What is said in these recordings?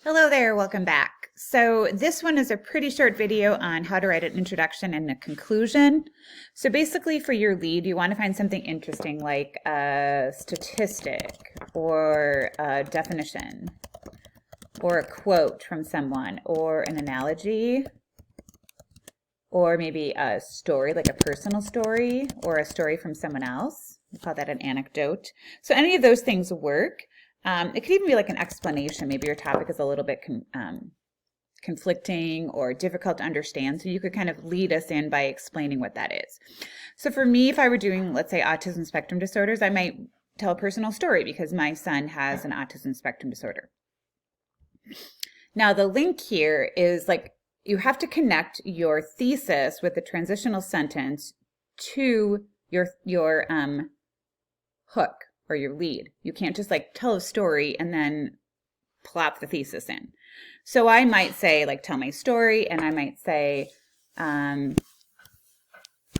Hello there, welcome back. So this one is a pretty short video on how to write an introduction and a conclusion. So basically for your lead, you want to find something interesting like a statistic or a definition or a quote from someone or an analogy or maybe a story, like a personal story or a story from someone else. We call that an anecdote. So any of those things work. It could even be like an explanation. Maybe your topic is a little bit conflicting or difficult to understand. So you could kind of lead us in by explaining what that is. So for me, if I were doing, let's say, autism spectrum disorders, I might tell a personal story because my son has an autism spectrum disorder. Now the link here is like you have to connect your thesis with the transitional sentence to your hook or your lead. You can't just like tell a story and then plop the thesis in. So I might say, like, tell my story, and I might say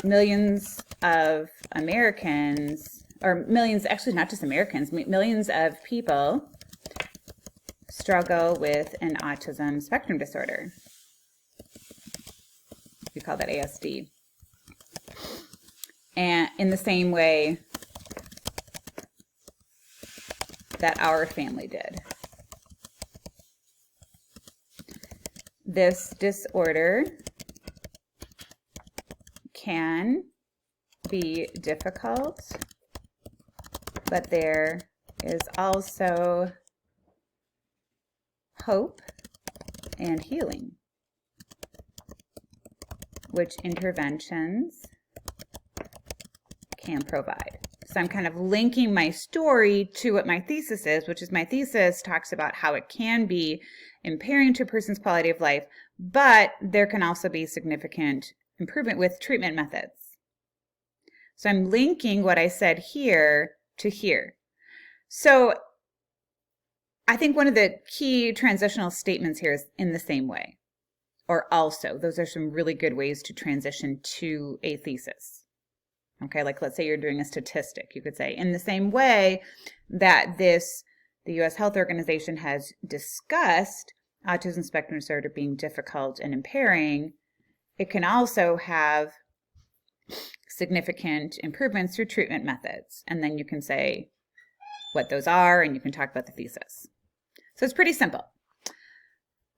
millions of Americans, or millions, actually not just Americans, millions of people struggle with an autism spectrum disorder. We call that ASD. And in the same way that our family did. This disorder can be difficult, but there is also hope and healing. Which interventions can provide. So I'm kind of linking my story to what my thesis is, which is my thesis talks about how it can be impairing to a person's quality of life, but there can also be significant improvement with treatment methods. So I'm linking what I said here to here. So I think one of the key transitional statements here is in the same way, or also. Those are some really good ways to transition to a thesis. Okay, like let's say you're doing a statistic. You could say, in the same way that the U.S. Health Organization has discussed autism spectrum disorder being difficult and impairing, it can also have significant improvements through treatment methods. And then you can say what those are, and you can talk about the thesis. So it's pretty simple.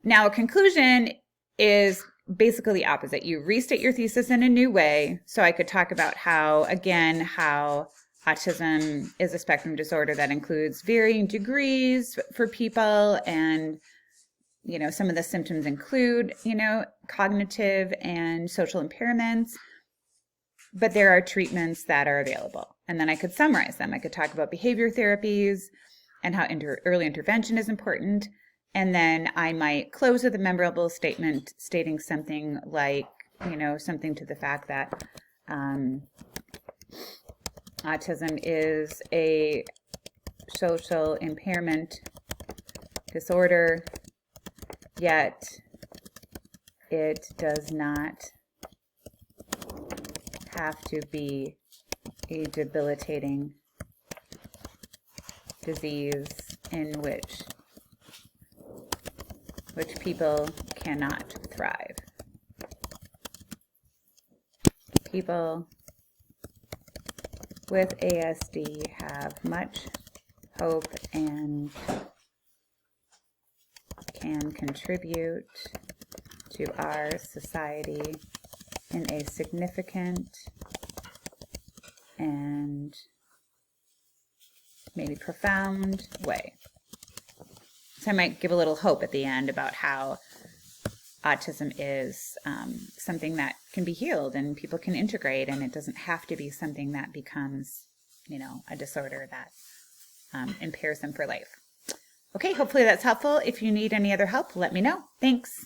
Now, a conclusion is basically the opposite. You restate your thesis in a new way. So I could talk about how autism is a spectrum disorder that includes varying degrees for people, and some of the symptoms include cognitive and social impairments, but there are treatments that are available. And then I could summarize them. I could talk about behavior therapies and how early intervention is important. And then I might close with a memorable statement stating something like, something to the fact that autism is a social impairment disorder, yet it does not have to be a debilitating disease in which people cannot thrive. People with ASD have much hope and can contribute to our society in a significant and maybe profound way. So I might give a little hope at the end about how autism is something that can be healed and people can integrate, and it doesn't have to be something that becomes, a disorder that impairs them for life. Okay, hopefully that's helpful. If you need any other help, let me know. Thanks.